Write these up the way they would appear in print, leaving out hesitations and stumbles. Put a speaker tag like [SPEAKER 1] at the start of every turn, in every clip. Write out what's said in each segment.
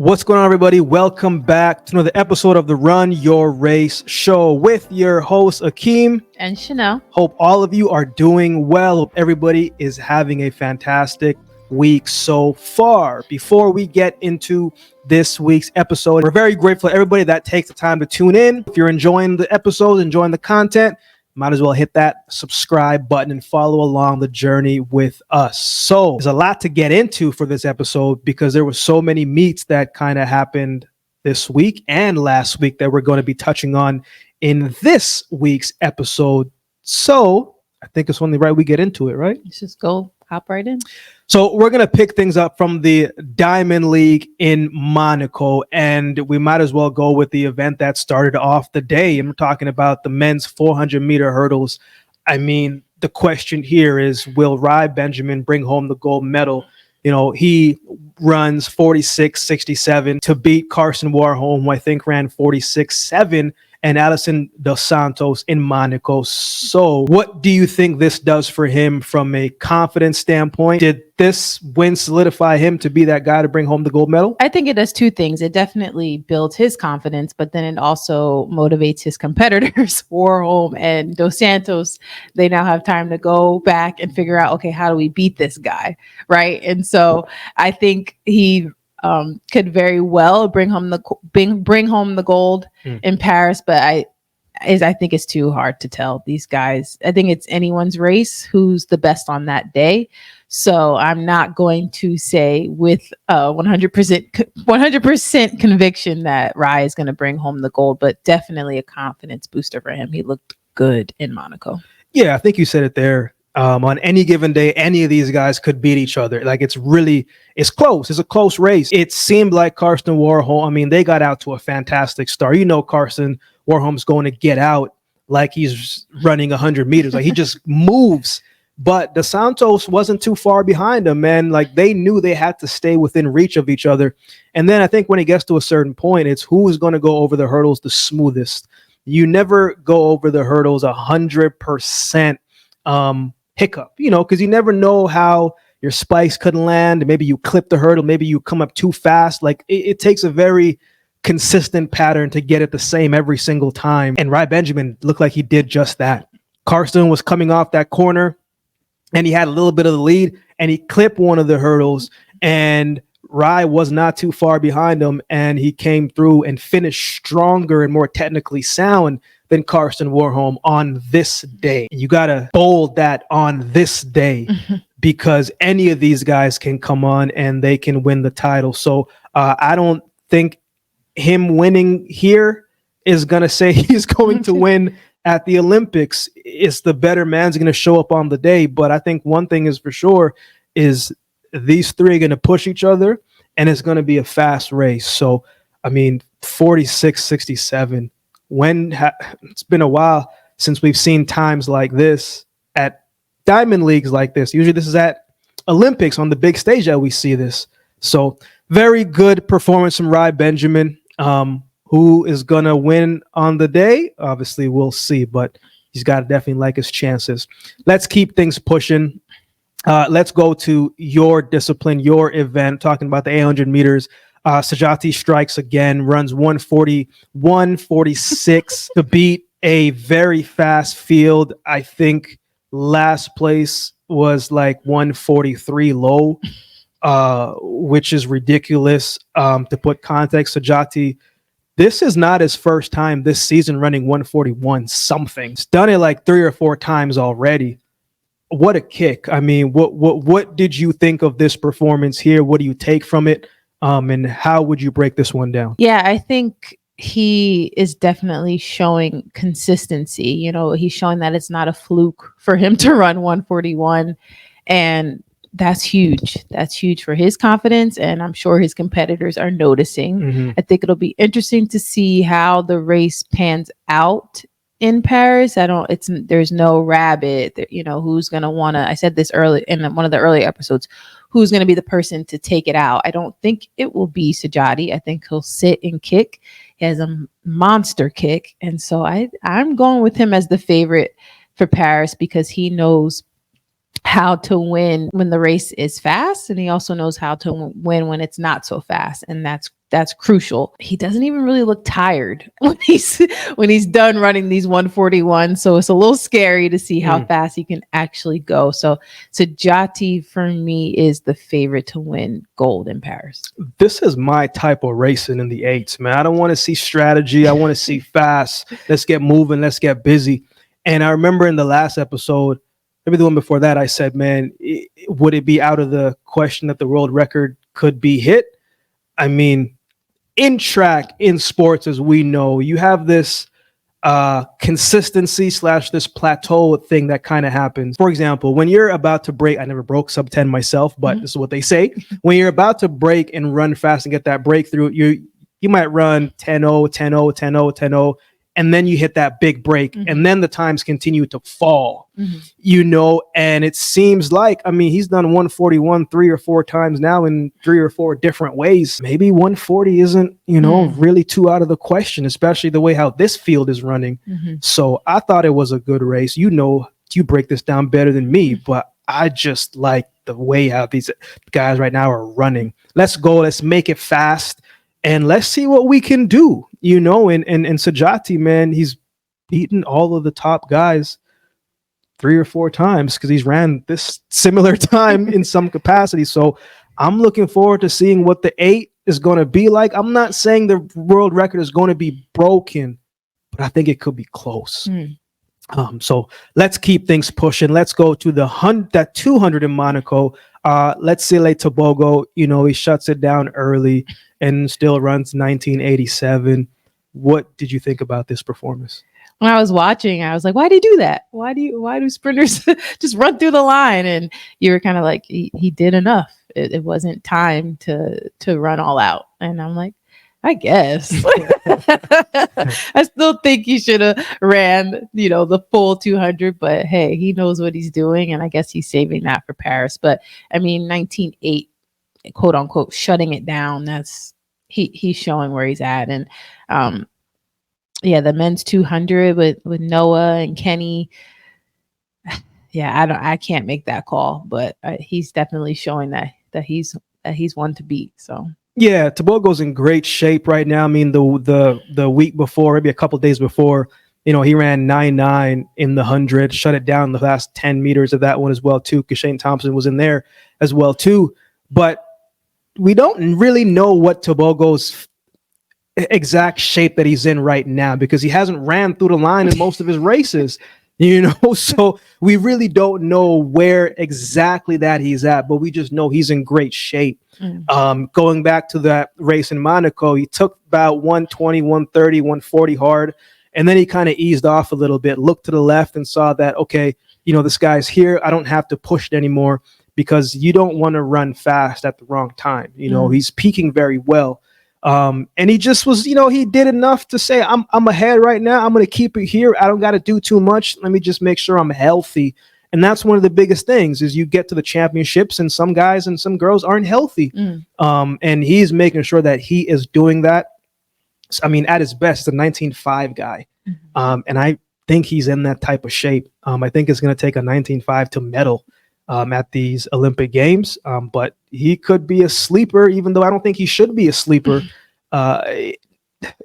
[SPEAKER 1] What's going on, everybody? Welcome back to another episode of the Run Your Race show with your host, Akeem
[SPEAKER 2] and Chanelle.
[SPEAKER 1] Hope all of you are doing well. Hope everybody is having a fantastic week so far. Before we get into this week's episode, we're very grateful to everybody that takes the time to tune in. If you're enjoying the episodes, enjoying the content, might as well hit that subscribe button and follow along the journey with us. So there's a lot to get into for this episode because there were so many meets that kind of happened this week and last week that we're going to be touching on in this week's episode. So I think it's only right we get into it, right?
[SPEAKER 2] Let's just hop right in.
[SPEAKER 1] So we're going to pick things up from the Diamond League in Monaco, and we might as well go with the event that started off the day. And we're talking about the men's 400-meter hurdles. I mean, the question here is, will Rai Benjamin bring home the gold medal? You know, he runs 46.67 to beat Carson Warholm, who I think ran 46.7, and Alison Dos Santos in Monaco. So what do you think this does for him from a confidence standpoint? Did this win solidify him to be that guy to bring home the gold medal?
[SPEAKER 2] I think it does two things. It definitely builds his confidence, but then it also motivates his competitors, Warholm and Dos Santos. They now have time to go back and figure out, okay, how do we beat this guy, right? And so I think he could very well bring home the gold in Paris, but I think it's too hard to tell these guys. I think it's anyone's race who's the best on that day. So I'm not going to say with 100% conviction that Rai is going to bring home the gold, but definitely a confidence booster for him. He looked good in Monaco.
[SPEAKER 1] Yeah, I think you said it there. On any given day, any of these guys could beat each other. Like it's close. It's a close race. It seemed like Carson Warholm, I mean, they got out to a fantastic start. You know, Carson Warholm's going to get out like he's running 100 meters. Like he just moves. But Dos Santos wasn't too far behind him, man. Like they knew they had to stay within reach of each other. And then I think when it gets to a certain point, it's who is going to go over the hurdles the smoothest. You never go over the hurdles 100% hiccup, you know, because you never know how your spikes could land. Maybe you clip the hurdle, maybe you come up too fast. Like it takes a very consistent pattern to get it the same every single time. And Rai Benjamin looked like he did just that. Carson was coming off that corner and he had a little bit of the lead and he clipped one of the hurdles and Rai was not too far behind him and he came through and finished stronger and more technically sound than Carson Warholm on this day. You got to bold that on this day because any of these guys can come on and they can win the title. So I don't think him winning here is going to say he's going to win at the Olympics. It's the better man's going to show up on the day. But I think one thing is for sure is these three are going to push each other and it's going to be a fast race. So, I mean, 46.67. It's been a while since we've seen times like this at Diamond Leagues like this. Usually this is at Olympics on the big stage that we see this. So very good performance from Rai Benjamin. Who is going to win on the day? Obviously, we'll see, but he's got to definitely like his chances. Let's keep things pushing. Let's go to your discipline, your event, talking about the 800 meters. Sedjati strikes again, runs 1:41.46 to beat a very fast field. I think last place was like 1:43 low, which is ridiculous. To put context, Sedjati, this is not his first time this season running 1:41 something. He's done it like 3 or 4 times already. What a kick. I mean, what did you think of this performance here? What do you take from it? And how would you break this one down?
[SPEAKER 2] Yeah, I think he is definitely showing consistency. You know, he's showing that it's not a fluke for him to run 1:41. And that's huge. That's huge for his confidence. And I'm sure his competitors are noticing. I think it'll be interesting to see how the race pans out in Paris. There's no rabbit, you know, who's going to want to, I said this early in one of the early episodes, who's going to be the person to take it out. I don't think it will be Sedjati. I think he'll sit and kick. He has a monster kick. And so I'm going with him as the favorite for Paris because he knows how to win when the race is fast. And he also knows how to win when it's not so fast. And that's that's crucial. He doesn't even really look tired when he's done running these 141. So it's a little scary to see how fast he can actually go. So Sedjati for me is the favorite to win gold in Paris.
[SPEAKER 1] This is my type of racing in the 8s, man. I don't want to see strategy. I want to see fast. Let's get moving. Let's get busy. And I remember in the last episode, maybe the one before that, I said, man, would it be out of the question that the world record could be hit? I mean, in track, in sports, as we know, you have this consistency / this plateau thing that kind of happens. For example, when you're about to break, I never broke sub 10 myself, but this is what they say. When you're about to break and run fast and get that breakthrough, you might run 10-0, 10-0, 10-0, 10-0, and then you hit that big break, and then the times continue to fall, and it seems like, I mean, he's done 141 3 or 4 times now in 3 or 4 different ways. Maybe 140 isn't, really too out of the question, especially the way how this field is running. So I thought it was a good race. You break this down better than me, but I just like the way how these guys right now are running. Let's go. Let's make it fast. And let's see what we can do, and Sedjati, man, he's beaten all of the top guys 3 or 4 times because he's ran this similar time in some capacity. So I'm looking forward to seeing what the 8 is going to be like. I'm not saying the world record is going to be broken, but I think it could be close. So let's keep things pushing. Let's go to that 200 in Monaco. Letsile Tebogo, he shuts it down early and still runs 1987. What did you think about this performance?
[SPEAKER 2] When I was watching, I was like, why do you do that? Why do sprinters just run through the line? And you were kind of like, he did enough. It wasn't time to run all out. And I'm like, I guess. I still think he should have ran, the full 200, but hey, he knows what he's doing, and I guess he's saving that for Paris. But I mean, 19.8, quote unquote, shutting it down. That's he's showing where he's at. And the men's 200 with Noah and Kenny. Yeah, I can't make that call, but he's definitely showing that he's one to beat. So.
[SPEAKER 1] Yeah, Tebogo's in great shape right now. I mean, the week before, maybe a couple of days before, he ran 9.9 in the 100, shut it down the last 10 meters of that one as well, too, because Shane Thompson was in there as well, too. But we don't really know what Tebogo's exact shape that he's in right now because he hasn't ran through the line in most of his races. So we really don't know where exactly that he's at, but we just know he's in great shape. Going back to that race in Monaco, he took about 120, 130, 140 hard, and then he kind of eased off a little bit, looked to the left and saw that, okay, this guy's here. I don't have to push it anymore because you don't want to run fast at the wrong time. He's peaking very well. And he just was, he did enough to say, I'm ahead right now. I'm going to keep it here. I don't got to do too much. Let me just make sure I'm healthy. And that's one of the biggest things is you get to the championships and some guys and some girls aren't healthy. And he's making sure that he is doing that. I mean, at his best, he's a 19.5 guy. And I think he's in that type of shape. I think it's going to take a 19.5 to medal at these Olympic Games. But he could be a sleeper, even though I don't think he should be a sleeper. It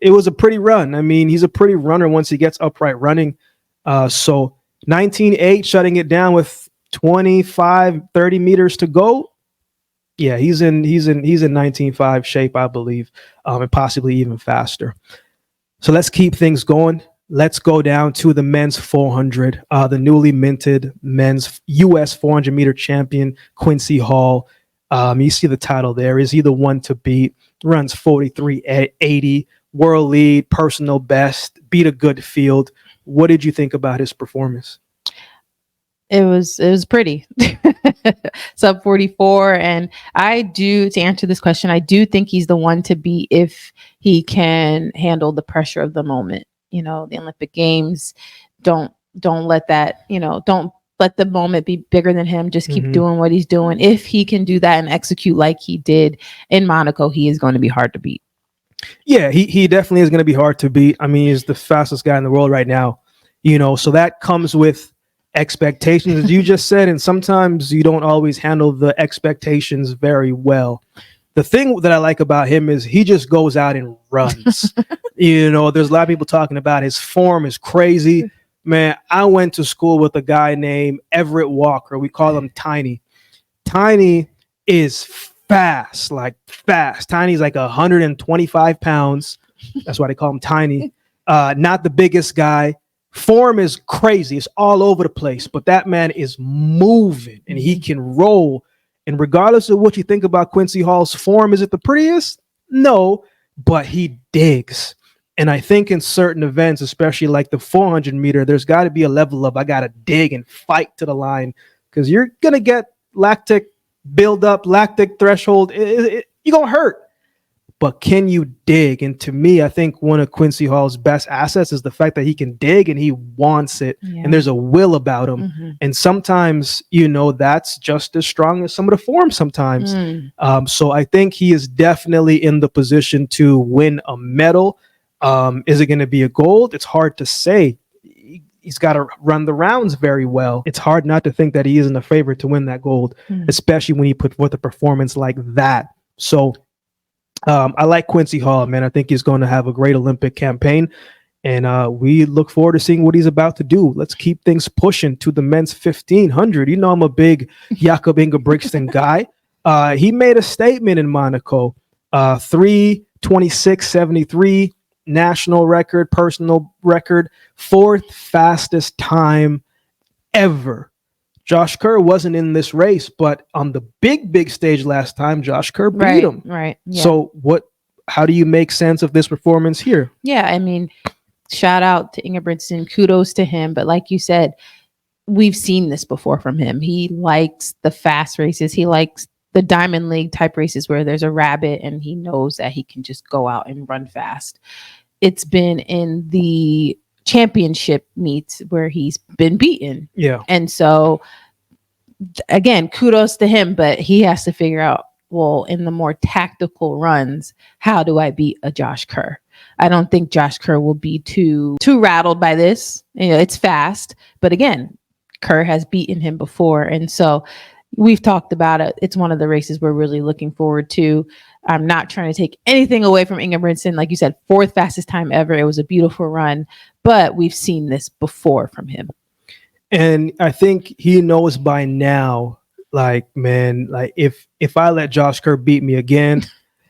[SPEAKER 1] was a pretty run. I mean, he's a pretty runner once he gets upright running. So 19.8, shutting it down with 25, 30 meters to go. Yeah, he's in 19.5 shape, I believe, and possibly even faster. So let's keep things going. Let's go down to the men's 400, the newly minted men's U.S. 400 meter champion, Quincy Hall. You see the title there. Is he the one to beat? Runs 43.80, world lead, personal best, beat a good field. What did you think about his performance?
[SPEAKER 2] It was pretty. Sub 44. And to answer this question, I do think he's the one to beat if he can handle the pressure of the moment. The Olympic Games, don't let that, don't let the moment be bigger than him. Just keep doing what he's doing. If he can do that and execute like he did in Monaco, he is going to be hard to beat.
[SPEAKER 1] Yeah, he definitely is going to be hard to beat. I mean, he's the fastest guy in the world right now, so that comes with expectations, as you just said, and sometimes you don't always handle the expectations very well. the thing that I like about him is he just goes out and runs. There's a lot of people talking about his form is crazy. Man, I went to school with a guy named Everett Walker. We call him Tiny. Tiny is fast, like fast. Tiny's like 125 pounds. That's why they call him Tiny. Not the biggest guy. Form is crazy. It's all over the place, but that man is moving and he can roll. And regardless of what you think about Quincy Hall's form, is it the prettiest? No, but he digs. And I think in certain events, especially like the 400 meter, there's got to be a level of I got to dig and fight to the line because you're going to get lactic buildup, lactic threshold. You're going to hurt. But can you dig? And to me, I think one of Quincy Hall's best assets is the fact that he can dig and he wants it. Yeah. And there's a will about him. Mm-hmm. And sometimes, that's just as strong as some of the form sometimes. So I think he is definitely in the position to win a medal. Is it going to be a gold? It's hard to say. He's got to run the rounds very well. It's hard not to think that he isn't a favorite to win that gold, especially when he put forth a performance like that. So I like Quincy Hall, man. I think he's going to have a great Olympic campaign, and we look forward to seeing what he's about to do. Let's keep things pushing to the men's 1500. I'm a big Jakob Ingebrigtsen guy. He made a statement in Monaco, 3:26.73 national record, personal record, 4th fastest time ever. Josh Kerr wasn't in this race, but on the big stage last time, Josh Kerr beat him.
[SPEAKER 2] Right. Yeah.
[SPEAKER 1] So how do you make sense of this performance here?
[SPEAKER 2] Yeah, I mean, shout out to Ingebrigtsen, kudos to him. But like you said, we've seen this before from him. He likes the fast races. He likes the Diamond League type races where there's a rabbit and he knows that he can just go out and run fast. It's been in the championship meets where he's been beaten.
[SPEAKER 1] Yeah.
[SPEAKER 2] And so again, kudos to him, but he has to figure out, well, in the more tactical runs, how do I beat a Josh Kerr? I don't think Josh Kerr will be too rattled by this. It's fast, but again, Kerr has beaten him before. And so we've talked about it. It's one of the races we're really looking forward to. I'm not trying to take anything away from Ingebrigtsen. Like you said, 4th fastest time ever. It was a beautiful run, but we've seen this before from him.
[SPEAKER 1] And I think he knows by now, like, man, like if I let Josh Kerr beat me again,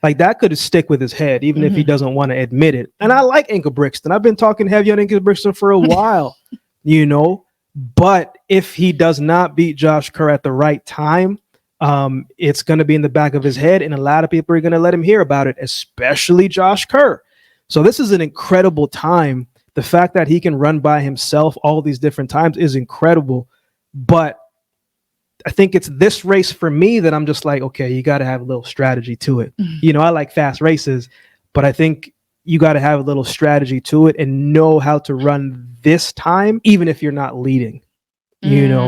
[SPEAKER 1] like that could stick with his head, even if he doesn't want to admit it. And I like Ingebrigtsen. I've been talking heavy on Ingebrigtsen for a while, but if he does not beat Josh Kerr at the right time, it's going to be in the back of his head, and a lot of people are going to let him hear about it, especially Josh Kerr. So this is an incredible time. The fact that he can run by himself all these different times is incredible. But I think it's this race for me that I'm just like, okay, you got to have a little strategy to it. I like fast races, but I think you got to have a little strategy to it and know how to run this time, even if you're not leading,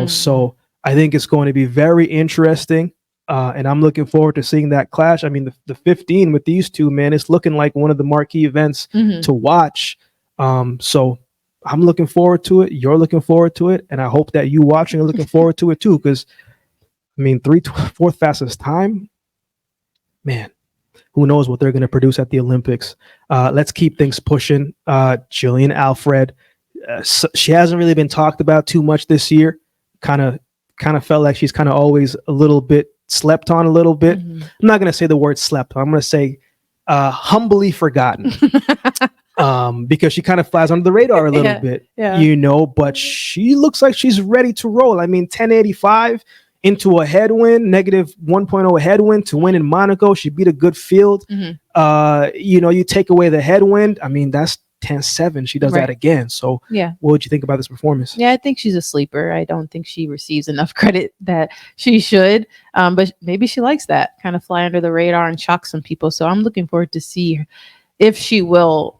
[SPEAKER 1] So I think it's going to be very interesting. And I'm looking forward to seeing that clash. I mean, the 15 with these two, man, it's looking like one of the marquee events to watch. So I'm looking forward to it. You're looking forward to it. And I hope that you watching are looking forward to it too. Because, I mean, 4th fastest time, man, who knows what they're going to produce at the Olympics. Let's keep things pushing. Julien, Alfred, she hasn't really been talked about too much this year. Kind of felt like she's kind of always a little bit slept on a little bit. I'm not going to say the word slept on. I'm going to say humbly forgotten. Because she kind of flies under the radar a little bit, but she looks like she's ready to roll. I mean, 1085 into a headwind, negative 1.0 headwind to win in Monaco. She beat a good field. You take away the headwind. I mean, that's 10-7. She does that again. So what would you think about this performance?
[SPEAKER 2] Yeah, I think she's a sleeper. I don't think she receives enough credit that she should. But maybe she likes that, kind of fly under the radar and shock some people. So I'm looking forward to see if she will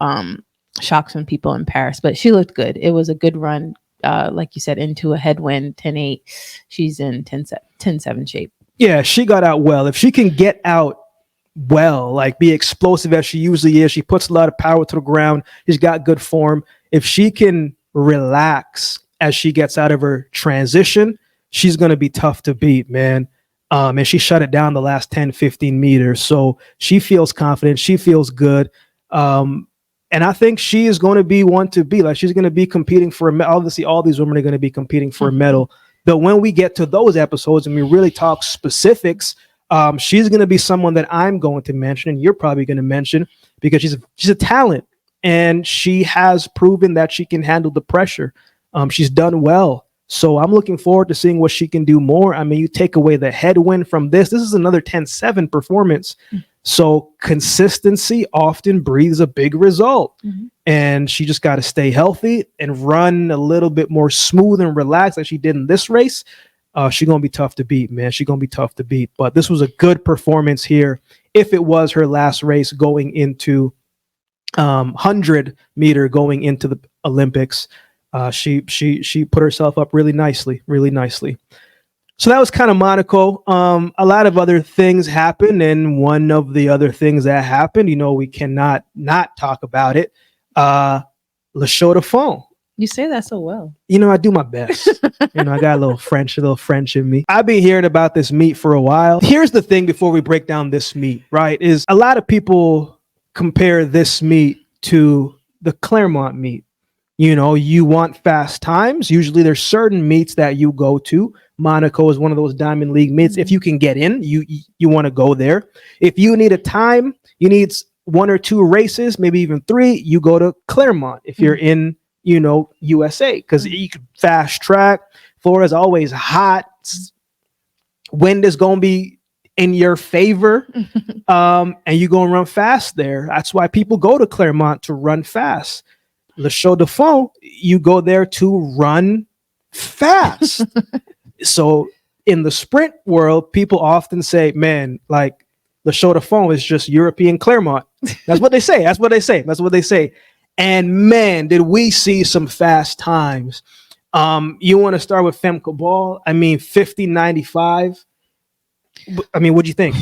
[SPEAKER 2] shock some people in Paris. But she looked good. It was a good run. Like you said, into a headwind, 10-8. She's in 10-7 shape.
[SPEAKER 1] Yeah, she got out well. If she can get out well, like be explosive as she usually is, she puts a lot of power to the ground. She's got good form. If she can relax as she gets out of her transition, she's going to be tough to beat, man. And she shut it down the last 10, 15 meters. So she feels confident. She feels good. And I think she is going to be one to be. Like, she's going to be competing for a medal. Obviously, all these women are going to be competing for a medal. But when we get to those episodes and we really talk specifics, she's going to be someone that I'm going to mention, and you're probably going to mention, because she's a talent, and she has proven that she can handle the pressure. She's done well. So I'm looking forward to seeing what she can do more. I mean, you take away the headwind from this. This is another 10-7 performance. So consistency often breeds a big result. And she just got to stay healthy and run a little bit more smooth and relaxed like she did in this race. She's going to be tough to beat, man. She's going to be tough to beat. But this was a good performance here. If it was her last race going into 100-meter going into the Olympics, she put herself up really nicely. So that was kind of Monaco. A lot of other things happened, and one of the other things that happened, we cannot not talk about it. Le Chaux de Fonds.
[SPEAKER 2] You say that so well.
[SPEAKER 1] I do my best. I got a little French in me. I've been hearing about this meet for a while. Here's the thing before we break down this meet, right? Is a lot of people compare this meet to the Clermont meet. You want fast times. Usually there's certain meets that you go to. Monaco is one of those Diamond League meets. If you can get in, you want to go there. If you need a time, you need 1 or 2 races, maybe even 3, you go to Clermont if you're in, USA, because you can fast track. Florida's always hot. Wind is going to be in your favor. And you're going to run fast there. That's why people go to Clermont, to run fast. Le Chaux de Fonds, you go there to run fast. So in the sprint world, people often say, man, like, Le Chaux de Fonds is just European Clermont. That's what they say. And man, did we see some fast times. You want to start with Femke Bol? I mean, 50.95. I mean, what'd you think?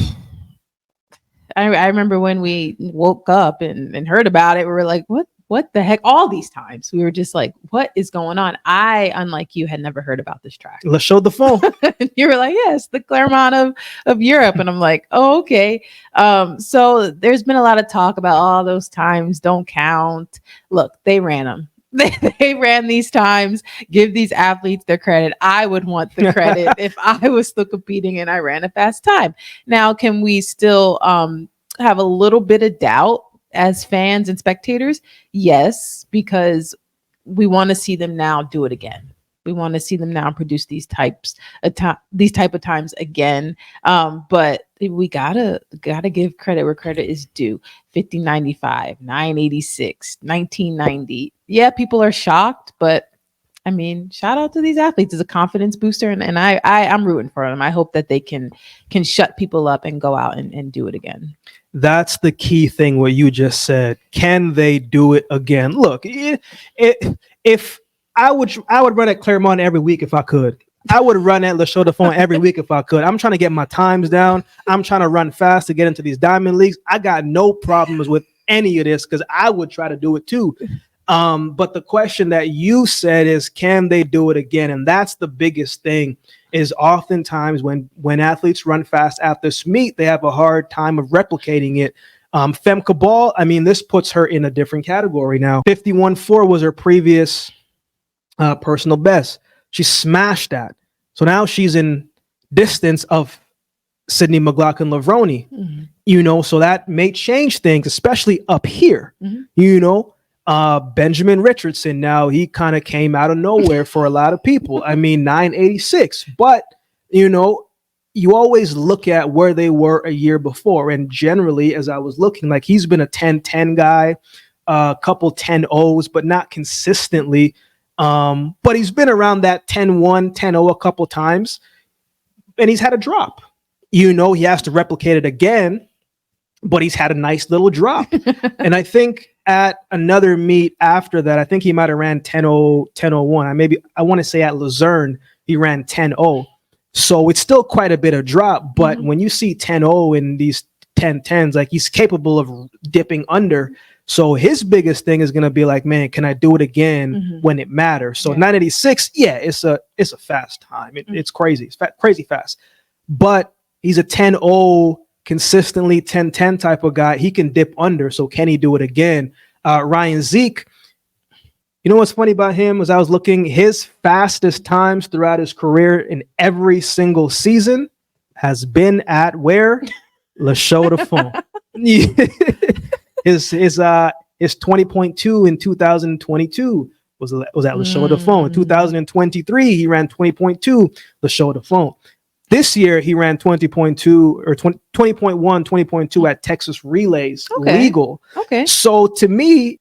[SPEAKER 2] I remember when we woke up and heard about it, we were like, what the heck? All these times we were just like, what is going on? I, unlike you, had never heard about this track.
[SPEAKER 1] Le Chaux de Fonds.
[SPEAKER 2] You were like, yes, the Clermont of Europe. And I'm like, oh, okay. So there's been a lot of talk about all those times don't count. Look, they ran them. They ran these times. Give these athletes their credit. I would want the credit if I was still competing and I ran a fast time. Now, can we still have a little bit of doubt as fans and spectators? Yes, because we want to see them now do it again. We want to see them now produce these type of times again. But we gotta give credit where credit is due. 50.95, 9.86, 19.90. Yeah, people are shocked, but I mean, shout out to these athletes. It's a confidence booster, and I'm rooting for them. I hope that they can shut people up and go out and do it again.
[SPEAKER 1] That's the key thing, what you just said. Can they do it again? Look, if I would run at Clermont every week if I could. I would run at Le Chaux de Fonds every week if I could. I'm trying to get my times down. I'm trying to run fast to get into these Diamond Leagues. I got no problems with any of this because I would try to do it too. But the question that you said is, can they do it again? And that's the biggest thing, is oftentimes when athletes run fast at this meet, they have a hard time of replicating it. Femke Bol, I mean, this puts her in a different category now. 51.4 was her previous personal best. She smashed that. So now she's in distance of Sydney McLaughlin-Levrone, so that may change things, especially up here, Benjamin Richardson, now he kind of came out of nowhere for a lot of people. I mean, 9.86, but you always look at where they were a year before. And generally, as I was looking, like, he's been a 10-10 guy, a couple 10-0s, but not consistently. But he's been around that 10-1, 10-0 a couple times, and he's had a drop. He has to replicate it again, but he's had a nice little drop. And I think at another meet after that, I think he might have ran 10-0, 10-01. I want to say at Luzerne, he ran 10-0. So it's still quite a bit of drop. But when you see 10-0 in these 10-10s, like, he's capable of dipping under. So his biggest thing is going to be like, man, can I do it again when it matters? So 9.86, yeah, it's a fast time. It's crazy. It's crazy fast. But he's a 10-0 consistently 10-10 type of guy. He can dip under. So can he do it again? Ryan Zeke, you know what's funny about him was I was looking, his fastest times throughout his career in every single season has been at where? Le Chaux de Fonds. his 20.2 in 2022 was at Le Chaux de Fonds. In 2023, he ran 20.2 Le Chaux de Fonds. This year, he ran 20.2 or 20.1, 20.2 at Texas Relays legal.
[SPEAKER 2] Okay.
[SPEAKER 1] So to me,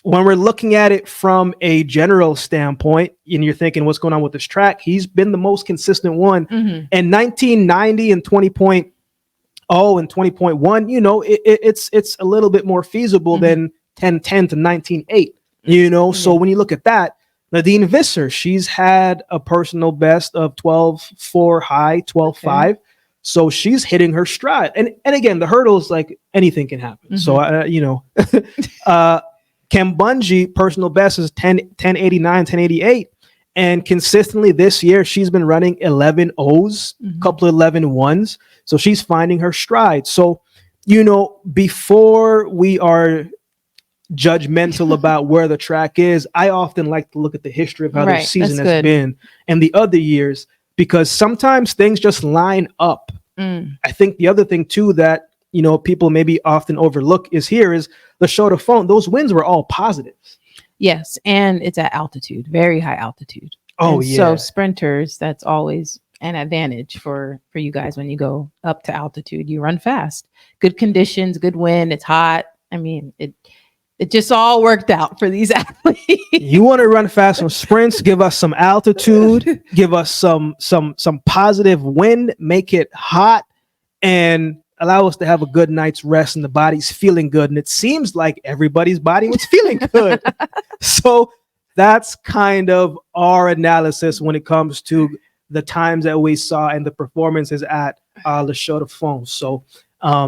[SPEAKER 1] when we're looking at it from a general standpoint, and you're thinking what's going on with this track, he's been the most consistent one. And 1990 and 20.0 and 20.1, you know, it's a little bit more feasible than 10-10 to 19.8, you know. So when you look at that, Nadine Visser, she's had a personal best of 12.4 high, 12.5. So she's hitting her stride. And again, the hurdles, like anything can happen. So, you know, Kambunji, personal best is 10.89, 10.88. And consistently this year, she's been running 11 O's, a couple of 11 1s. So she's finding her stride. So, you know, before we are judgmental about where the track is, I often like to look at the history of how the season has been and the other years, because sometimes things just line up. I think the other thing too that, you know, people maybe often overlook is the Chaux de Fonds. Those wins were all positives.
[SPEAKER 2] Yes, and it's at altitude, very high altitude.
[SPEAKER 1] Oh,
[SPEAKER 2] and
[SPEAKER 1] yeah.
[SPEAKER 2] So sprinters, that's always an advantage for you guys when you go up to altitude. You run fast, good conditions, good wind. It's hot. I mean, it just all worked out for these athletes.
[SPEAKER 1] You want to run fast on sprints? Give us some altitude. Give us some positive wind. Make it hot, and allow us to have a good night's rest. And the body's feeling good. And it seems like everybody's body was feeling good. So that's kind of our analysis when it comes to the times that we saw and the performances at Le Chaux de Fonds. So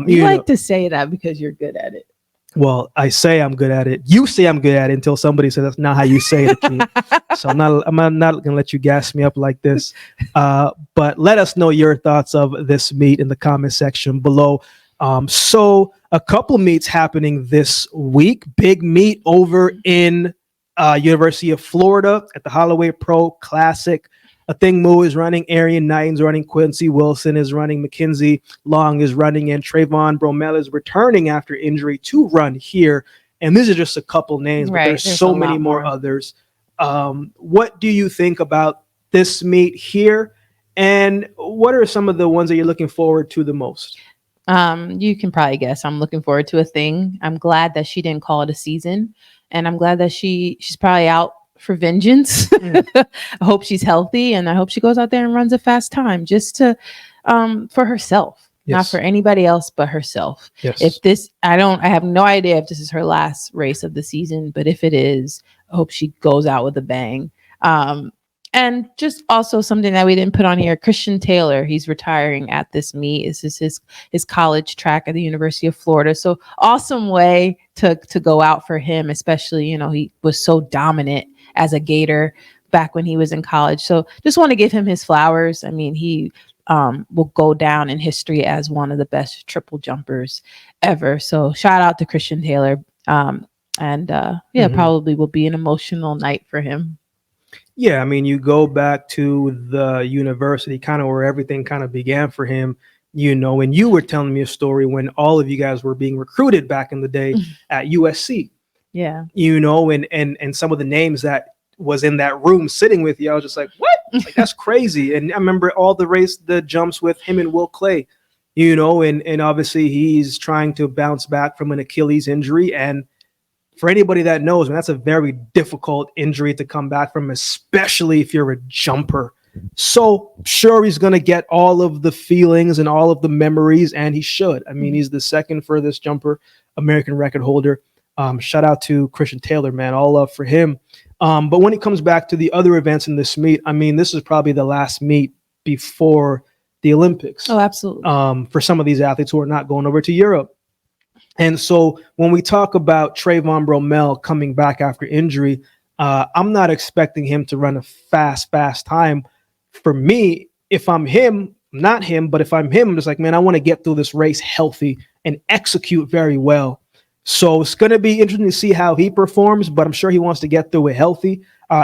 [SPEAKER 2] you like to say that because you're good at it.
[SPEAKER 1] Well, I say I'm good at it. You say I'm good at it until somebody says that's not how you say it, Akeem. So I'm not gonna let you gas me up like this. But let us know your thoughts of this meet in the comment section below. So a couple meets happening this week. Big meet over in University of Florida at the Holloway Pro Classic. Athing is running, Arian Knighton's running, Quincy Wilson is running, Mackenzie Long is running, and Trayvon Bromell is returning after injury to run here. And these are just a couple names, but there's so many more others. What do you think about this meet here? And what are some of the ones that you're looking forward to the most?
[SPEAKER 2] You can probably guess. I'm looking forward to Athing. I'm glad that she didn't call it a season. And I'm glad that she's probably out for vengeance. I hope she's healthy, and I hope she goes out there and runs a fast time just to for herself, not for anybody else but herself. I have no idea if this is her last race of the season, but if it is, I hope she goes out with a bang. And just also something that we didn't put on here, Christian Taylor, he's retiring at this meet. This is his college track at the University of Florida. So awesome way to go out for him, especially, you know, he was so dominant as a Gator back when he was in college. So just want to give him his flowers. I mean, he will go down in history as one of the best triple jumpers ever. So shout out to Christian Taylor. Probably will be an emotional night for him.
[SPEAKER 1] Yeah, I mean, you go back to the university, kind of where everything kind of began for him, you know, and you were telling me a story when all of you guys were being recruited back in the day at USC.
[SPEAKER 2] Yeah.
[SPEAKER 1] You know, and some of the names that was in that room sitting with you, I was just like, what? Like, that's crazy. And I remember all the jumps with him and Will Clay, you know, and obviously he's trying to bounce back from an Achilles injury. And for anybody that knows, man, that's a very difficult injury to come back from, especially if you're a jumper. So sure, he's going to get all of the feelings and all of the memories, and he should. I mean, he's the second furthest jumper, American record holder. Shout out to Christian Taylor, man. All love for him. But when it comes back to the other events in this meet, I mean, this is probably the last meet before the Olympics.
[SPEAKER 2] Oh, absolutely.
[SPEAKER 1] For some of these athletes who are not going over to Europe. And so when we talk about Trayvon Bromell coming back after injury, I'm not expecting him to run a fast time. For me, if I'm him, not him, but if I'm him, I'm just like, man, I want to get through this race healthy and execute very well. So it's going to be interesting to see how he performs, but I'm sure he wants to get through it healthy.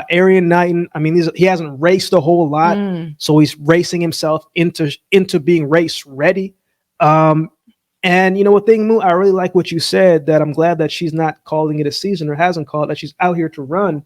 [SPEAKER 1] Arian Knighton, I mean, he hasn't raced a whole lot, so he's racing himself into being race ready. And you know what thing, Moo, I really like what you said, that I'm glad that she's not calling it a season or hasn't called, that she's out here to run.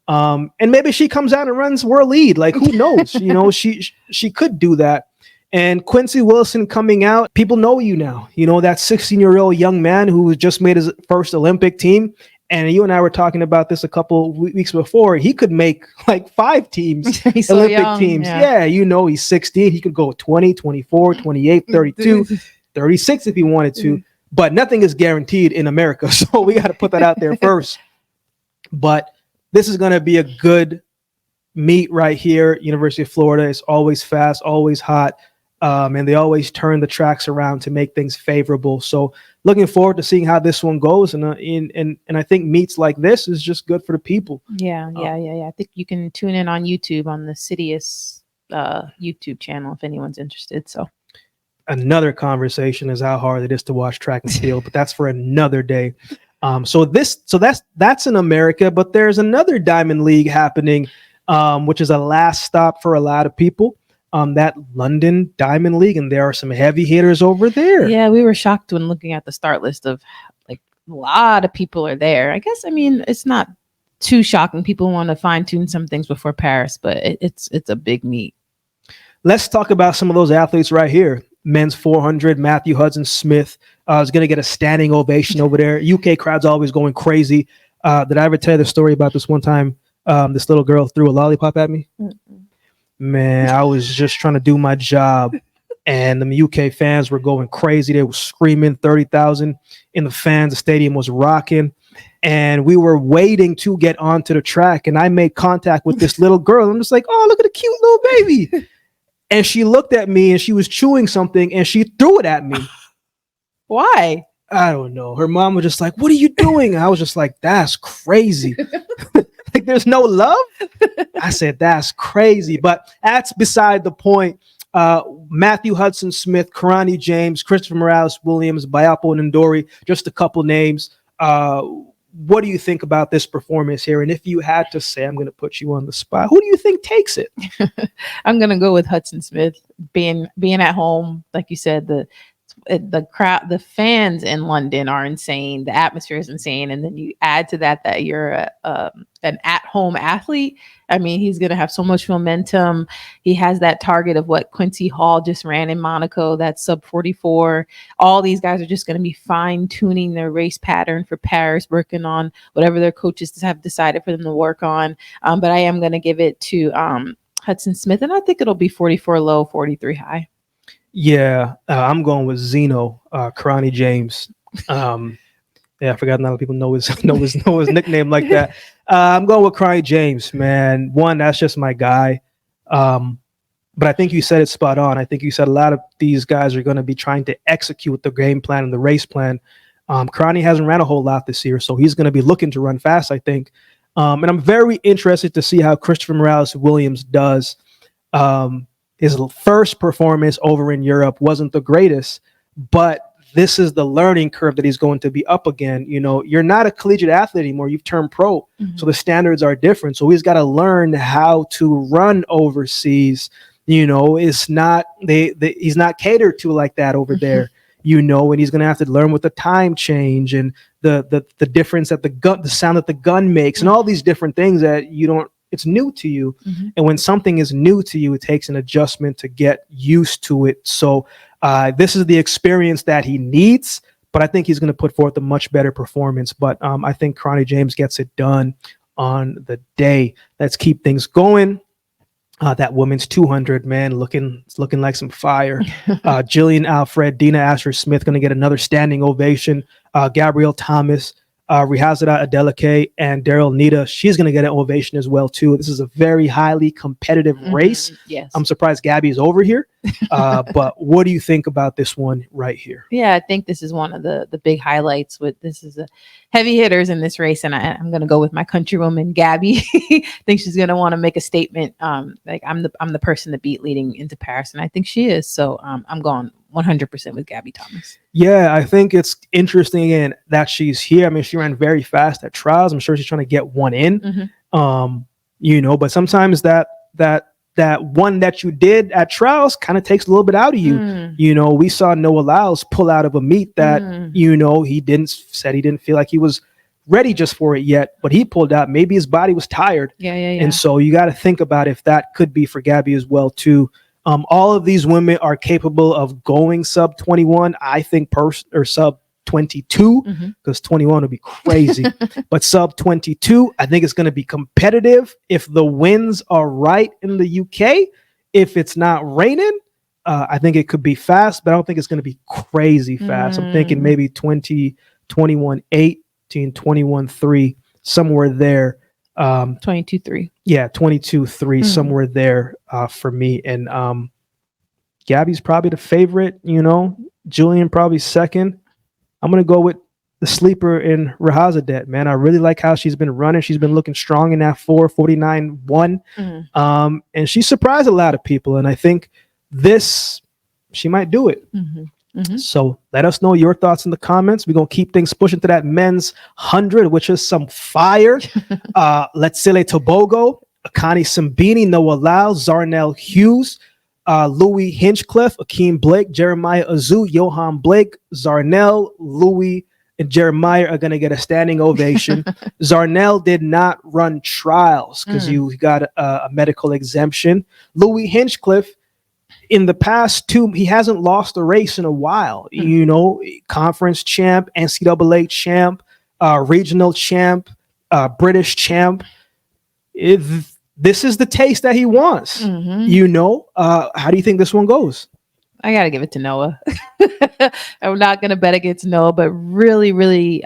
[SPEAKER 1] And maybe she comes out and runs world lead. Like, who knows? You know, she could do that. And Quincy Wilson coming out, people know you now. You know, that 16-year-old young man who just made his first Olympic team. And you and I were talking about this a couple weeks before. He could make like 5 teams,
[SPEAKER 2] He's so
[SPEAKER 1] Olympic
[SPEAKER 2] young,
[SPEAKER 1] teams.
[SPEAKER 2] yeah.
[SPEAKER 1] Yeah, you know, he's 16. He could go 20, 24, 28, 32, 36 if he wanted to. But nothing is guaranteed in America. So we got to put that out there first. But this is going to be a good meet right here. University of Florida is always fast, always hot. And they always turn the tracks around to make things favorable. So looking forward to seeing how this one goes. And I think meets like this is just good for the people.
[SPEAKER 2] Yeah. I think you can tune in on YouTube on the Sidious YouTube channel if anyone's interested. So
[SPEAKER 1] another conversation is how hard it is to watch track and field, but that's for another day. So that's in America, but there's another Diamond League happening, which is a last stop for a lot of people. That London Diamond League, and there are some heavy hitters over there.
[SPEAKER 2] Yeah, we were shocked when looking at the start list of like a lot of people are there. I guess, I mean, it's not too shocking. People want to fine tune some things before Paris, but it's a big meet.
[SPEAKER 1] Let's talk about some of those athletes right here. Men's 400, Matthew Hudson-Smith is going to get a standing ovation over there. UK crowd's always going crazy. Did I ever tell you the story about this one time? This little girl threw a lollipop at me. Man, I was just trying to do my job, and the UK fans were going crazy. They were screaming, 30,000 in the fans. The stadium was rocking, and we were waiting to get onto the track, and I made contact with this little girl. I'm just like, oh, look at the cute little baby. And she looked at me, and she was chewing something, and she threw it at me.
[SPEAKER 2] Why?
[SPEAKER 1] I don't know. Her mom was just like, what are you doing? I was just like, that's crazy. Like, there's no love? I said, that's crazy. But that's beside the point. Matthew Hudson-Smith, Karani James, Christopher Morales-Williams, Bayapo Ndori, just a couple names. What do you think about this performance here? And if you had to say, I'm going to put you on the spot, who do you think takes it?
[SPEAKER 2] I'm going to go with Hudson-Smith. Being at home, like you said, the crowd, the fans in London are insane. The atmosphere is insane. And then you add to that you're an at-home athlete. I mean, he's going to have so much momentum. He has that target of what Quincy Hall just ran in Monaco, that sub 44. All these guys are just going to be fine-tuning their race pattern for Paris, working on whatever their coaches have decided for them to work on. But I am going to give it to Hudson-Smith, and I think it'll be 44 low, 43 high.
[SPEAKER 1] Yeah, I'm going with Zeno, Karani James. Yeah, I forgot none of people know his nickname like that. I'm going with Karani James, man. One, that's just my guy. But I think you said it spot on. I think you said a lot of these guys are going to be trying to execute the game plan and the race plan. Karani hasn't ran a whole lot this year, so he's going to be looking to run fast, I think. And I'm very interested to see how Christopher Morales-Williams does. His first performance over in Europe wasn't the greatest, but this is the learning curve that he's going to be up again. You know, you're not a collegiate athlete anymore. You've turned pro. So the standards are different. So he's got to learn how to run overseas. You know, it's not, he's not catered to like that over there, you know, and he's going to have to learn with the time change and the difference that the sound that the gun makes and all these different things that it's new to you. And when something is new to you, it takes an adjustment to get used to it. So this is the experience that he needs, but I think he's going to put forth a much better performance. But I think Karani James gets it done on the day. Let's keep things going. That women's 200, man, it's looking like some fire. Julien, Alfred, Dina Asher-Smith going to get another standing ovation. Gabrielle Thomas, Rihazada Adeleke and Daryl Nita. She's going to get an ovation as well too. This is a very highly competitive race.
[SPEAKER 2] Yes.
[SPEAKER 1] I'm surprised Gabby is over here. But what do you think about this one right here?
[SPEAKER 2] Yeah, I think this is one of the big highlights. This is a heavy hitters in this race, and I'm going to go with my countrywoman Gabby. I think she's going to want to make a statement. Like I'm the person to beat leading into Paris, and I think she is. So I'm going 100% with Gabby Thomas.
[SPEAKER 1] Yeah, I think it's interesting again that she's here. I mean, she ran very fast at trials. I'm sure she's trying to get one in. But sometimes that one that you did at trials kind of takes a little bit out of you. We saw Noah Lyles pull out of a meet that he didn't feel like he was ready just for it yet, but he pulled out. Maybe his body was tired.
[SPEAKER 2] Yeah.
[SPEAKER 1] And so you got to think about if that could be for Gabby as well too. All of these women are capable of going sub 21. I think or sub 22, because 21 would be crazy. But sub 22, I think it's going to be competitive if the winds are right in the UK. If it's not raining, I think it could be fast, but I don't think it's going to be crazy fast. I'm thinking maybe 20, 21, 18, 21, 3, somewhere there.
[SPEAKER 2] 22-3.
[SPEAKER 1] Yeah, 22-3, somewhere there for me. And Gabby's probably the favorite, Julien probably second. I'm going to go with the sleeper in Rahazadet, man. I really like how she's been running. She's been looking strong in that 4:49.1. And she surprised a lot of people. And I think she might do it. So let us know your thoughts in the comments. We're going to keep things pushing to that men's 100, which is some fire. Letsile Tebogo, Akani Simbini, Noah Lyles, Zarnell Hughes, Louis Hinchcliffe, Akeem Blake, Jeremiah Azu, Johan Blake, Zarnell, Louis, and Jeremiah are going to get a standing ovation. Zarnell did not run trials because he got a medical exemption. Louis Hinchcliffe, in the past two, he hasn't lost a race in a while. Conference champ, NCAA champ, regional champ, British champ. This is the taste that he wants. How do you think this one goes?
[SPEAKER 2] I got to give it to Noah. I'm not going to bet against Noah, but really, really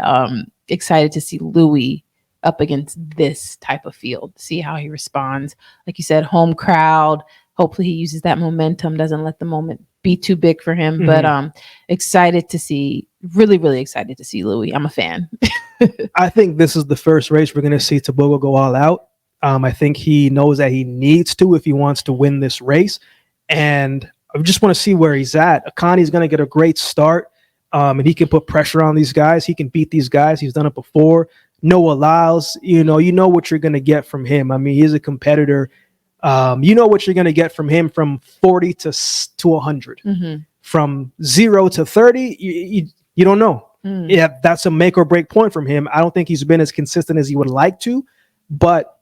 [SPEAKER 2] excited to see Louis up against this type of field, see how he responds. Like you said, home crowd. Hopefully he uses that momentum, doesn't let the moment be too big for him. But excited to see, really, really excited to see Louis. I'm a fan.
[SPEAKER 1] I think this is the first race we're going to see Tebogo go all out. I think he knows that he needs to if he wants to win this race. And I just want to see where he's at. Akani's going to get a great start, and he can put pressure on these guys. He can beat these guys. He's done it before. Noah Lyles, you know what you're going to get from him. I mean, he's a competitor. You know what you're going to get from him from 40 to 100. From 0 to 30, you don't know. Yeah, that's a make or break point from him. I don't think he's been as consistent as he would like to, but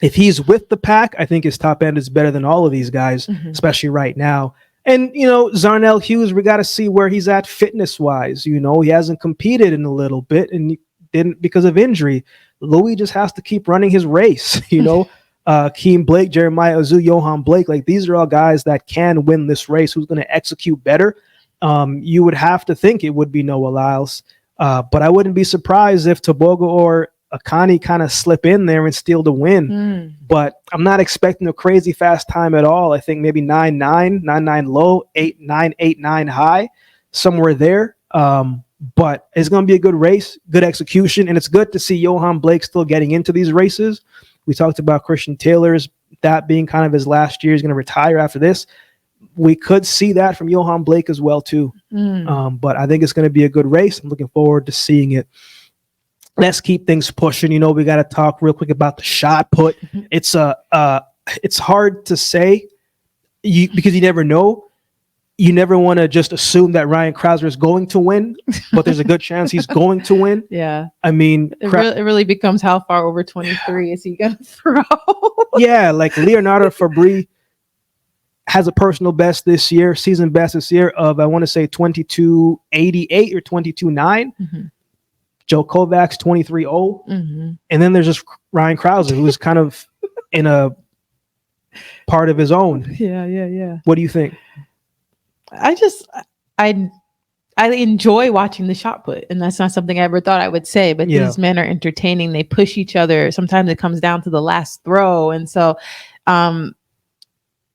[SPEAKER 1] if he's with the pack, I think his top end is better than all of these guys, especially right now. And, Zarnell Hughes, we got to see where he's at fitness-wise. He hasn't competed in a little bit, and he didn't because of injury. Louis just has to keep running his race, Keem Blake, Jeremiah Azu, Johan Blake, like these are all guys that can win this race. Who's going to execute better? You would have to think it would be Noah Lyles, but I wouldn't be surprised if Tebogo or Akani kind of slip in there and steal the win. But I'm not expecting a crazy fast time at all. I think maybe 9.9 low, 8.9, 8.9 high, somewhere there. But it's going to be a good race, good execution, and it's good to see Johan Blake still getting into these races. We talked about Christian Taylor's, that being kind of his last year. He's going to retire after this. We could see that from Johan Blake as well, too. But I think it's going to be a good race. I'm looking forward to seeing it. Let's keep things pushing. We got to talk real quick about the shot put. It's hard to say because you never know. You never want to just assume that Ryan Krauser is going to win, but there's a good chance he's going to win.
[SPEAKER 2] Yeah.
[SPEAKER 1] I mean,
[SPEAKER 2] it really becomes how far over 23 is he going to throw?
[SPEAKER 1] Yeah, like Leonardo Fabri has a personal best this year, season best this year of, I want to say 22.88 or 22.9. Joe Kovacs 23.0. And then there's just Ryan Krauser, who's kind of in a part of his own.
[SPEAKER 2] Yeah.
[SPEAKER 1] What do you think?
[SPEAKER 2] I I enjoy watching the shot put, and that's not something I ever thought I would say, but these men are entertaining. They push each other. Sometimes it comes down to the last throw. And so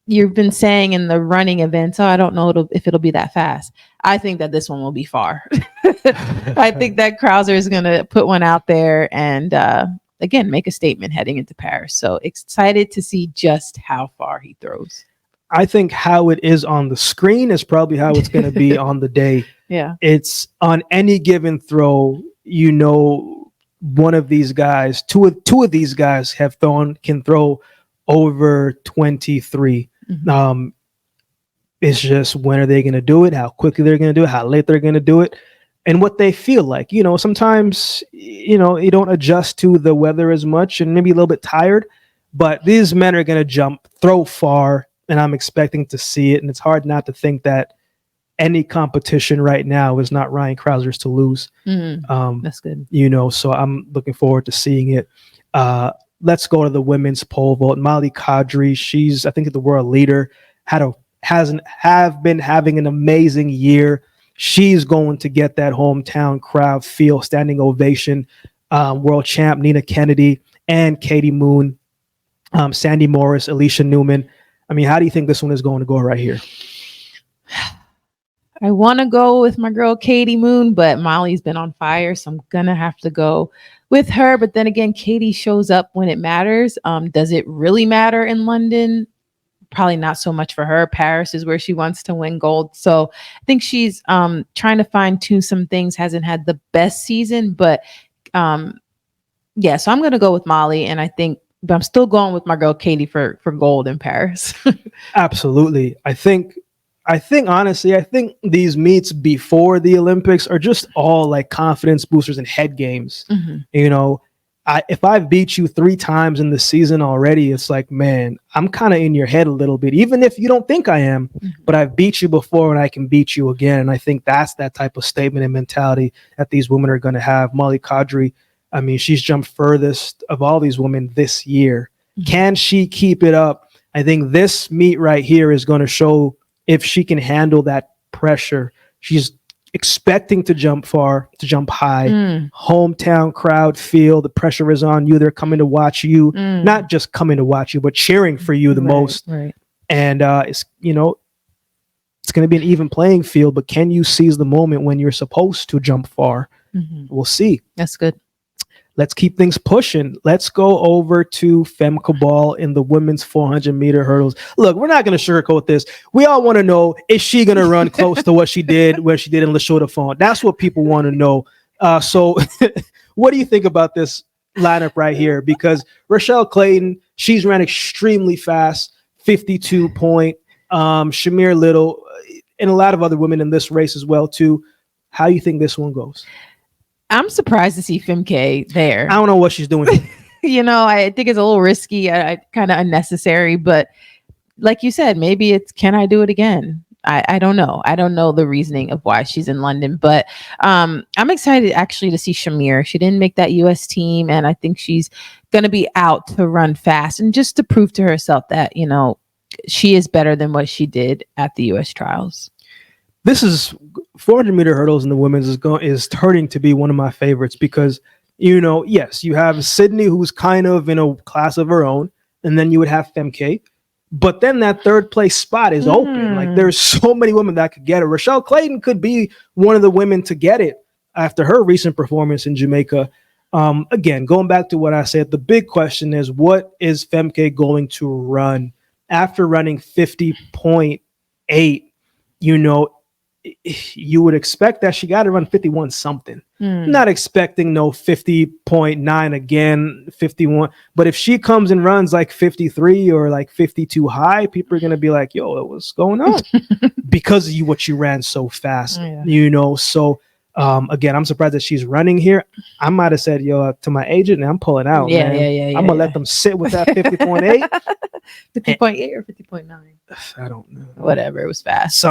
[SPEAKER 2] you've been saying in the running events, I don't know if it'll be that fast. I think that this one will be far. I think that Krauser is going to put one out there and, again, make a statement heading into Paris. So excited to see just how far he throws.
[SPEAKER 1] I think how it is on the screen is probably how it's going to be on the day.
[SPEAKER 2] Yeah.
[SPEAKER 1] It's on any given throw, one of these guys, two of these guys can throw over 23. Mm-hmm. It's just when are they going to do it, how quickly they're going to do it, how late they're going to do it, and what they feel like. Sometimes, you don't adjust to the weather as much and maybe a little bit tired, but these men are going to throw far, and I'm expecting to see it. And it's hard not to think that any competition right now is not Ryan Krauser's to lose.
[SPEAKER 2] Mm-hmm. That's good.
[SPEAKER 1] So I'm looking forward to seeing it. Let's go to the women's pole vault. Molly Kadri, she's, I think, the world leader, have been having an amazing year. She's going to get that hometown crowd feel, standing ovation. World champ Nina Kennedy and Katie Moon, Sandy Morris, Alicia Newman. I mean, how do you think this one is going to go right here?
[SPEAKER 2] I want to go with my girl Katie Moon, but Molly's been on fire, so I'm gonna have to go with her. But then again, Katie shows up when it matters. Does it really matter in London? Probably not so much for her. Paris is where she wants to win gold. So I think she's trying to fine-tune some things. Hasn't had the best season, but so I'm gonna go with Molly, and but I'm still going with my girl Katie for gold in Paris.
[SPEAKER 1] Absolutely. I think honestly, these meets before the Olympics are just all like confidence boosters and head games. Mm-hmm. If I've beat you 3 times in the season already, it's like, man, I'm kind of in your head a little bit, even if you don't think I am, mm-hmm. but I've beat you before and I can beat you again. And I think that's that type of statement and mentality that these women are going to have. Molly Kadri, I mean, she's jumped furthest of all these women this year. Mm-hmm. Can she keep it up? I think this meet right here is going to show if she can handle that pressure. She's expecting to jump far, to jump high. Hometown crowd feel the pressure is on you. They're coming to watch you, not just coming to watch you, but cheering for you the most. Right. And it's going to be an even playing field, but can you seize the moment when you're supposed to jump far? Mm-hmm. We'll see.
[SPEAKER 2] That's good.
[SPEAKER 1] Let's keep things pushing. Let's go over to Femke Bol in the women's 400-meter hurdles. Look, we're not going to sugarcoat this. We all want to know, is she going to run close to what she did in Le Chaux de Fonds? That's what people want to know. So what do you think about this lineup right here? Because Rochelle Clayton, she's ran extremely fast, 52 point. Shamir Little, and a lot of other women in this race as well, too. How do you think this one goes?
[SPEAKER 2] I'm surprised to see Femke there.
[SPEAKER 1] I don't know what she's doing.
[SPEAKER 2] I think it's a little risky, kind of unnecessary, but like you said, maybe it's, can I do it again? I don't know. I don't know the reasoning of why she's in London, but I'm excited actually to see Shamir. She didn't make that US team, and I think she's going to be out to run fast and just to prove to herself that, she is better than what she did at the US trials.
[SPEAKER 1] This is 400-meter hurdles in the women's is turning to be one of my favorites because, yes, you have Sydney, who's kind of in a class of her own, and then you would have Femke, but then that third place spot is open. Like, there's so many women that could get it. Rochelle Clayton could be one of the women to get it after her recent performance in Jamaica. Again, going back to what I said, the big question is, what is Femke going to run after running 50.8? You would expect that she got to run 51 something. Not expecting no 50.9 again, 51. But if she comes and runs like 53 or like 52 high, people are going to be like, yo, what's going on? Because of what you ran so fast, So again, I'm surprised that she's running here. I might have said, to my agent, I'm pulling out.
[SPEAKER 2] Yeah.
[SPEAKER 1] I'm going to let them sit with that 50.8.
[SPEAKER 2] 50.8 or 50.9?
[SPEAKER 1] I don't know.
[SPEAKER 2] Whatever, it was fast.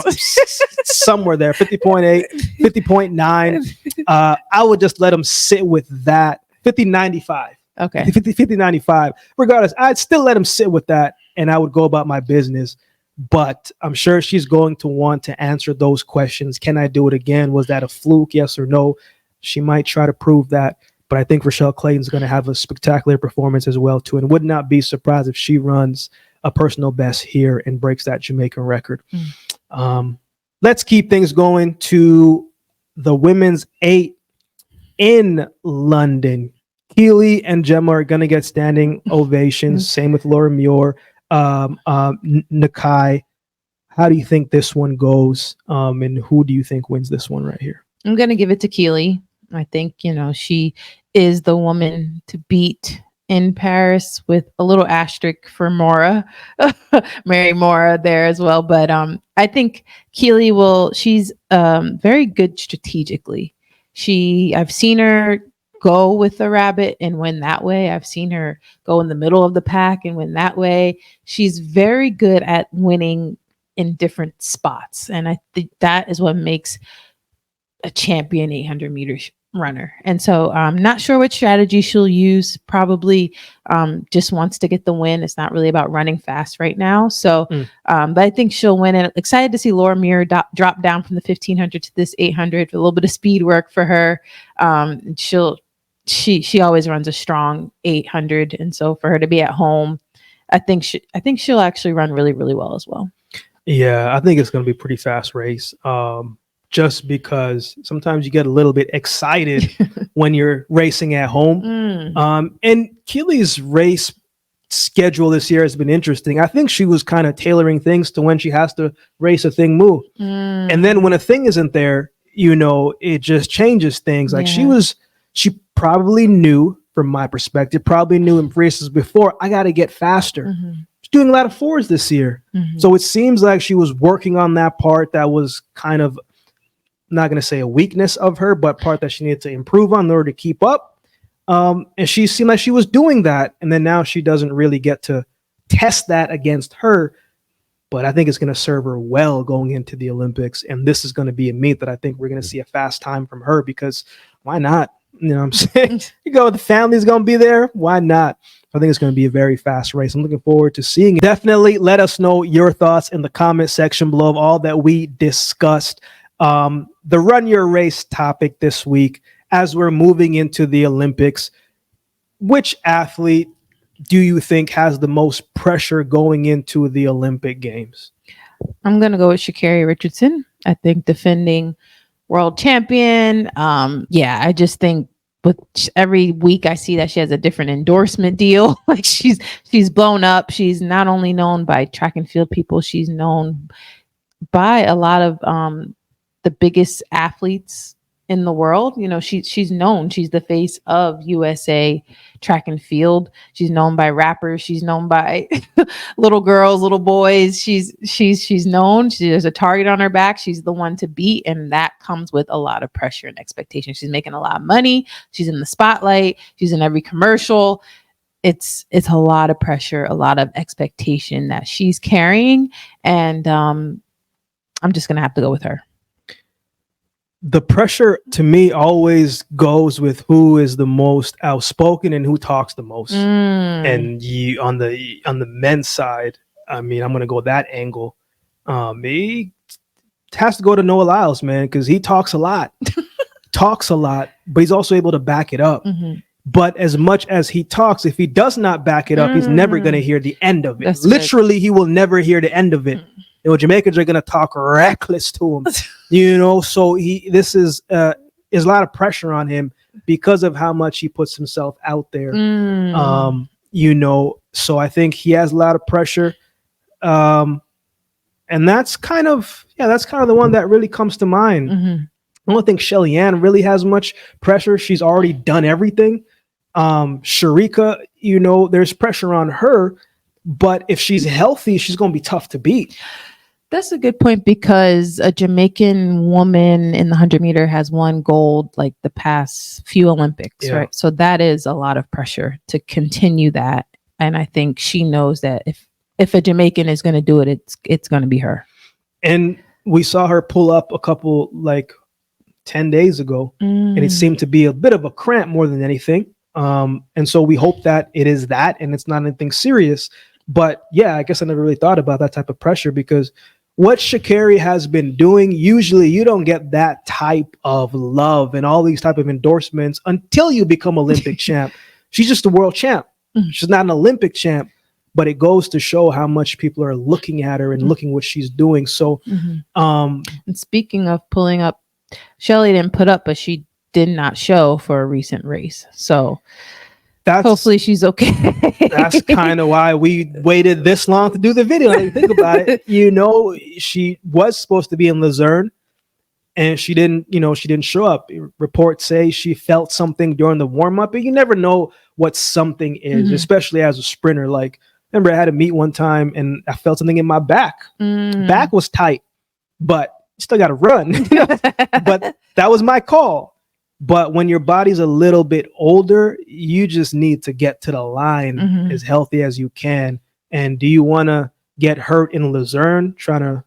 [SPEAKER 1] Somewhere there, 50.8, 50.9. I would just let them sit with that. 50.95. Okay. 50.95. Regardless, I'd still let them sit with that, and I would go about my business. but I'm sure she's going to want to answer those questions. Can I do it again? Was that a fluke? Yes or no? She might try to prove that, but I think Rochelle Clayton's going to have a spectacular performance as well too, and would not be surprised if she runs a personal best here and breaks that Jamaican record. Let's keep things going to the women's 8 in London. Keely and Djamel are going to get standing ovations. Same with Laura Muir. Nakai, how do you think this one goes? And who do you think wins this one right here?
[SPEAKER 2] I'm going to give it to Keely. I think, she is the woman to beat in Paris, with a little asterisk for Mora, Mary Mora there as well. But I think Keely she's very good strategically. I've seen her go with the rabbit and win that way. I've seen her go in the middle of the pack and win that way. She's very good at winning in different spots. And I think that is what makes a champion 800 meters runner. And so I'm not sure what strategy she'll use. Probably just wants to get the win. It's not really about running fast right now. So, but I think she'll win. And excited to see Laura Muir drop down from the 1500 to this 800 for a little bit of speed work for her. She always runs a strong 800, and so for her to be at home, I think she'll actually run really, really well as well.
[SPEAKER 1] Yeah, I think it's going to be a pretty fast race. Just because sometimes you get a little bit excited when you're racing at home. And Keely's race schedule this year has been interesting. I think she was kind of tailoring things to when she has to race a thing move. And then when a thing isn't there, it just changes things. Like she probably knew, from my perspective, in races before, I got to get faster. She's doing a lot of fours this year. So it seems like she was working on that part that was kind of, not going to say a weakness of her, but part that she needed to improve on in order to keep up. And she seemed like she was doing that. And then now she doesn't really get to test that against her. But I think it's going to serve her well going into the Olympics. And this is going to be a meet that I think we're going to see a fast time from her, because why not? You know what I'm saying? You go, the family's going to be there. Why not? I think it's going to be a very fast race. I'm looking forward to seeing it. Definitely let us know your thoughts in the comment section below of all that we discussed. The run your race topic this week, as we're moving into the Olympics, which athlete do you think has the most pressure going into the Olympic Games?
[SPEAKER 2] I'm going to go with Sha'carri Richardson. I think defending world champion. I just think with every week I see that she has a different endorsement deal. Like she's blown up. She's not only known by track and field people, she's known by a lot of the biggest athletes in the world. She's known. She's the face of USA track and field. She's known by rappers. She's known by little girls, little boys. She's known. There's a target on her back. She's the one to beat, and that comes with a lot of pressure and expectation. She's making a lot of money. She's in the spotlight. She's in every commercial. It's a lot of pressure, a lot of expectation that she's carrying, and I'm just gonna have to go with her.
[SPEAKER 1] The pressure to me always goes with who is the most outspoken and who talks the most. And you on the men's side, I mean, I'm gonna go that angle. He has to go to Noah Lyles, man, because he talks a lot, but he's also able to back it up. But as much as he talks, if he does not back it up, he's never gonna hear the end of it.
[SPEAKER 2] That's
[SPEAKER 1] Literally, good. He will never hear the end of it. Jamaicans are gonna talk reckless to him, So this is a lot of pressure on him because of how much he puts himself out there. So I think he has a lot of pressure, and that's kind of the one that really comes to mind. I don't think Shelly-Ann really has much pressure. She's already done everything. Sharika, there's pressure on her, but if she's healthy, she's gonna be tough to beat.
[SPEAKER 2] That's a good point, because a Jamaican woman in the 100 meter has won gold like the past few Olympics, right? So that is a lot of pressure to continue that. And I think she knows that if a Jamaican is going to do it, it's going to be her.
[SPEAKER 1] And we saw her pull up a couple 10 days ago, and it seemed to be a bit of a cramp more than anything. And so we hope that it is that, and it's not anything serious. But yeah, I guess I never really thought about that type of pressure, because what Sha'carri has been doing, usually you don't get that type of love and all these type of endorsements until you become Olympic champ. She's just a world champ. She's not an Olympic champ, but it goes to show how much people are looking at her and looking what she's doing. So,
[SPEAKER 2] and speaking of pulling up, Shelly didn't put up, but she did not show for a recent race. So hopefully she's okay.
[SPEAKER 1] That's kind of why we waited this long to do the video. If you think about it, she was supposed to be in Luzerne, and she didn't show up. Reports say she felt something during the warm-up, but you never know what something is, especially as a sprinter. Like, remember, I had a meet one time and I felt something in my back. Back was tight, but you still got to run. But that was my call. But when your body's a little bit older, you just need to get to the line as healthy as you can. And do you want to get hurt in Luzerne trying to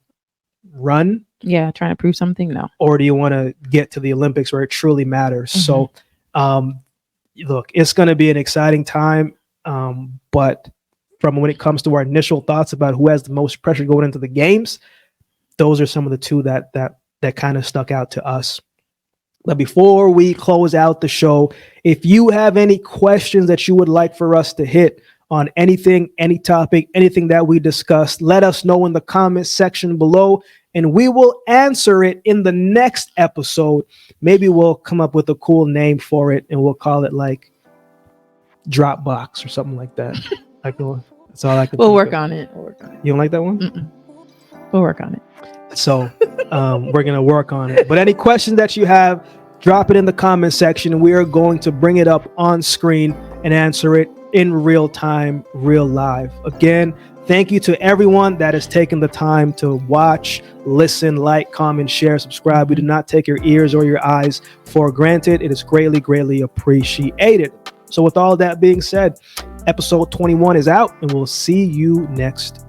[SPEAKER 1] run?
[SPEAKER 2] Yeah, trying to prove something? No.
[SPEAKER 1] Or do you want to get to the Olympics where it truly matters? So, look, it's going to be an exciting time. But from when it comes to our initial thoughts about who has the most pressure going into the games, those are some of the two that kind of stuck out to us. But before we close out the show, if you have any questions that you would like for us to hit on anything, any topic, anything that we discussed, let us know in the comment section below, and we will answer it in the next episode. Maybe we'll come up with a cool name for it, and we'll call it like Dropbox or something like that. That's all I can.
[SPEAKER 2] We'll work on it.
[SPEAKER 1] You don't like that one?
[SPEAKER 2] We'll work on it.
[SPEAKER 1] So we're going to work on it. But any questions that you have, drop it in the comment section. We are going to bring it up on screen and answer it in real time, real live. Again, thank you to everyone that has taken the time to watch, listen, like, comment, share, subscribe. We do not take your ears or your eyes for granted. It is greatly, greatly appreciated. So with all that being said, episode 21 is out, and we'll see you next